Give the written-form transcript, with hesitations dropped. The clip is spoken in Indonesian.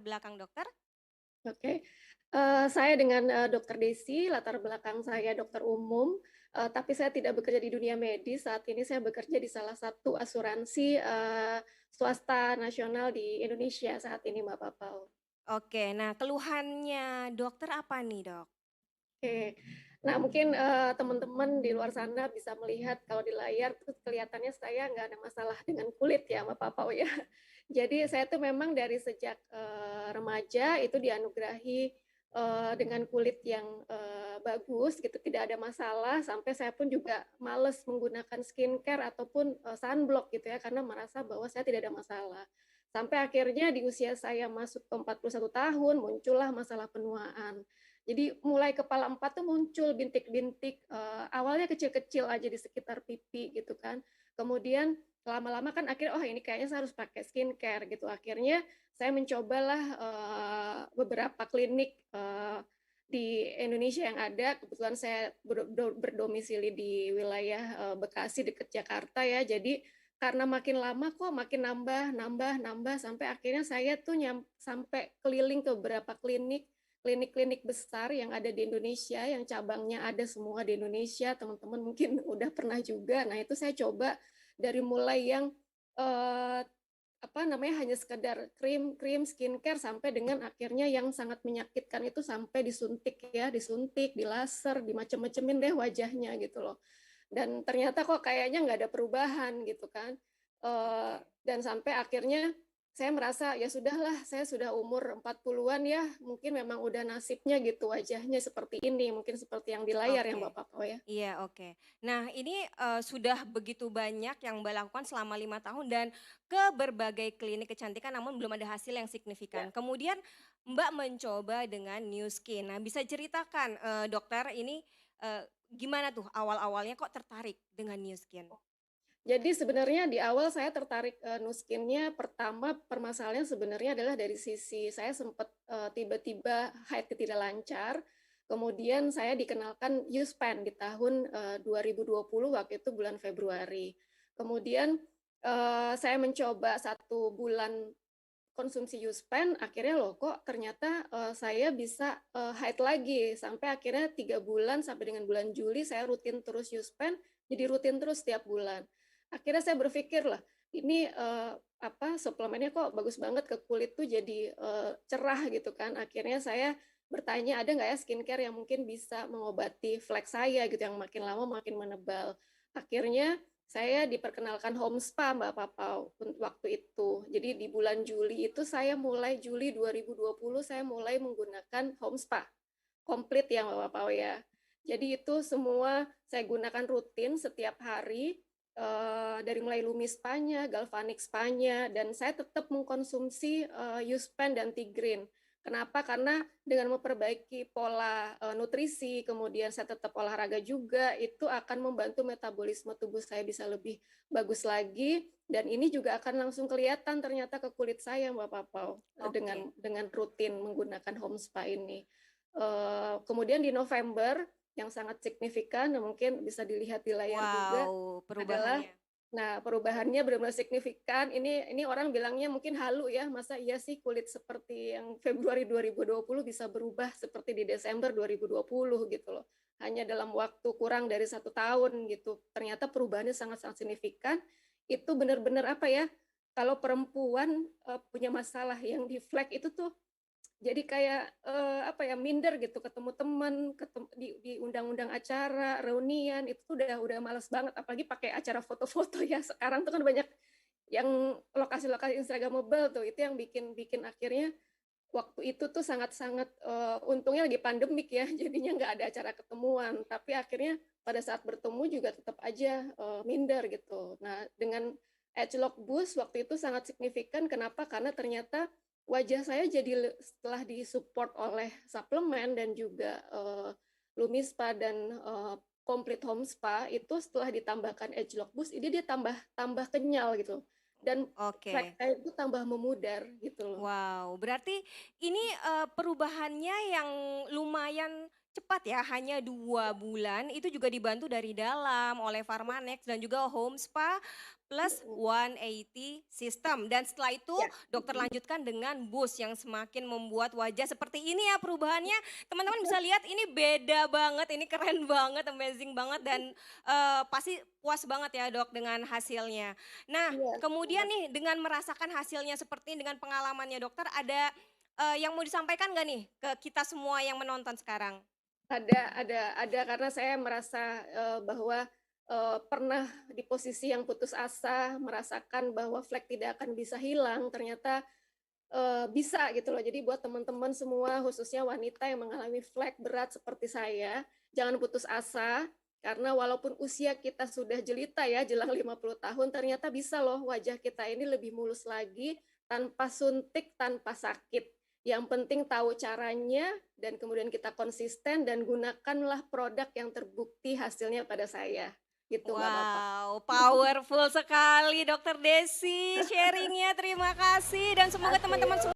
Belakang dokter? Oke, saya dengan, Dokter Desi, latar belakang saya dokter umum, tapi saya tidak bekerja di dunia medis, saat ini saya bekerja di salah satu asuransi, swasta nasional di Indonesia saat ini, Mbak Papau. Oke, nah keluhannya dokter apa nih, Dok? Oke. Nah, mungkin, teman-teman di luar sana bisa melihat kalau di layar tuh kelihatannya saya nggak ada masalah dengan kulit ya, Mbak Papau ya. Jadi saya tuh memang dari sejak, remaja itu dianugerahi, dengan kulit yang, bagus gitu, tidak ada masalah, sampai saya pun juga males menggunakan skincare ataupun, sunblock gitu ya, karena merasa bahwa saya tidak ada masalah. Sampai akhirnya di usia saya masuk ke 41 tahun, muncullah masalah penuaan. Jadi mulai kepala 4 tuh muncul bintik-bintik, awalnya kecil-kecil aja di sekitar pipi gitu kan. Kemudian lama-lama kan akhirnya, "Oh ini kayaknya saya harus pakai skincare," gitu. Akhirnya saya mencobalah, beberapa klinik, di Indonesia yang ada. Kebetulan saya berdomisili di wilayah, Bekasi dekat Jakarta ya. Jadi karena makin lama kok makin nambah nambah nambah sampai akhirnya saya tuh sampai keliling ke beberapa klinik-klinik besar yang ada di Indonesia, yang cabangnya ada semua di Indonesia, teman-teman mungkin udah pernah juga. Nah, itu saya coba dari mulai yang, eee, apa namanya, hanya sekedar krim krim, skincare, sampai dengan akhirnya yang sangat menyakitkan itu sampai disuntik ya, disuntik, dilaser, dimacem-macemin deh wajahnya gitu loh. Dan ternyata kok kayaknya nggak ada perubahan gitu kan. Dan sampai akhirnya saya merasa, ya sudahlah, saya sudah umur 40-an ya, mungkin memang udah nasibnya gitu, wajahnya seperti ini, mungkin seperti yang di layar yang Oke. Bapak tahu ya. Iya, oke. Nah, ini, sudah begitu banyak yang Mbak lakukan selama 5 tahun dan ke berbagai klinik kecantikan namun belum ada hasil yang Ya. signifikan. Kemudian Mbak mencoba dengan New Skin. Nah, bisa ceritakan, dokter ini, gimana tuh awal-awalnya kok tertarik dengan New Skin? Jadi sebenarnya di awal saya tertarik, Nu-Skin-nya pertama permasalahannya sebenarnya adalah dari sisi saya sempat, tiba-tiba haid tidak lancar, kemudian saya dikenalkan U-Span di tahun, 2020 waktu itu bulan Februari. Kemudian, saya mencoba 1 bulan konsumsi U-Span, akhirnya loh kok ternyata, saya bisa, haid lagi, sampai akhirnya 3 bulan sampai dengan bulan Juli saya rutin terus U-Span, jadi rutin terus setiap bulan. Akhirnya saya berpikir lah, ini, apa, suplemennya kok bagus banget ke kulit tuh jadi, cerah gitu kan. Akhirnya saya bertanya, ada nggak ya skincare yang mungkin bisa mengobati flek saya gitu, yang makin lama makin menebal. Akhirnya saya diperkenalkan home spa, Mbak Papau, waktu itu. Jadi di bulan Juli itu saya mulai, Juli 2020 saya mulai menggunakan home spa, komplit ya Mbak Papau ya. Jadi itu semua saya gunakan rutin setiap hari, dari mulai Lumi Spa-nya, Galvanic Spa-nya, dan saya tetap mengkonsumsi, U-Span dan Tigrin. Kenapa? Karena dengan memperbaiki pola, nutrisi, kemudian saya tetap olahraga juga, itu akan membantu metabolisme tubuh saya bisa lebih bagus lagi, dan ini juga akan langsung kelihatan ternyata ke kulit saya, Mbak Papau, Oke. dengan rutin menggunakan home spa ini. Kemudian di November yang sangat signifikan, mungkin bisa dilihat di layar juga, Wow, adalah, perubahannya. nah, perubahannya benar-benar signifikan. Ini orang bilangnya mungkin halu ya, masa iya sih kulit seperti yang Februari 2020 bisa berubah seperti di Desember 2020 gitu loh. Hanya dalam waktu kurang dari 1 tahun gitu. Ternyata perubahannya sangat-sangat signifikan. Itu benar-benar apa ya, kalau perempuan, punya masalah yang di flek itu tuh jadi kayak, apa ya, minder gitu ketemu teman, di undang-undang acara, reunian, itu tuh udah males banget, apalagi pakai acara foto-foto ya, sekarang tuh kan banyak yang lokasi-lokasi instagramable tuh, itu yang bikin bikin akhirnya waktu itu tuh sangat-sangat, untungnya lagi pandemik ya, jadinya nggak ada acara ketemuan, tapi akhirnya pada saat bertemu juga tetap aja, minder gitu. Nah, dengan Agelock Boost waktu itu sangat signifikan, kenapa? Karena ternyata wajah saya jadi setelah disupport oleh suplemen dan juga, LumiSpa dan, Complete Home Spa, itu setelah ditambahkan Agelock Boost, ini dia tambah tambah kenyal gitu, dan flek Oke. saya itu tambah memudar gitu loh. Wow, berarti ini, perubahannya yang lumayan cepat ya, hanya 2 bulan itu juga dibantu dari dalam oleh Pharmanex dan juga Home Spa plus Mhm, 180 system dan setelah itu ya, dokter lanjutkan dengan boost yang semakin membuat wajah seperti ini ya perubahannya. Teman-teman bisa lihat ini beda banget, ini keren banget, amazing banget dan, pasti puas banget ya Dok dengan hasilnya. Nah iya, kemudian sama. nih dengan merasakan hasilnya seperti ini dengan pengalamannya dokter ada, yang mau disampaikan nggak nih ke kita semua yang menonton sekarang? Ada karena saya merasa, bahwa, pernah di posisi yang putus asa, merasakan bahwa flek tidak akan bisa hilang, ternyata, bisa gitu loh. Jadi buat teman-teman semua, khususnya wanita yang mengalami flek berat seperti saya, jangan putus asa, karena walaupun usia kita sudah jelita ya, jelang 50 tahun, ternyata bisa loh wajah kita ini lebih mulus lagi, tanpa suntik, tanpa sakit. Yang penting tahu caranya dan kemudian kita konsisten dan gunakanlah produk yang terbukti hasilnya pada saya. Gitu Mbak Papa. Wow, powerful sekali Dokter Desi sharingnya. Terima kasih dan semoga Makasih teman-teman ya. semua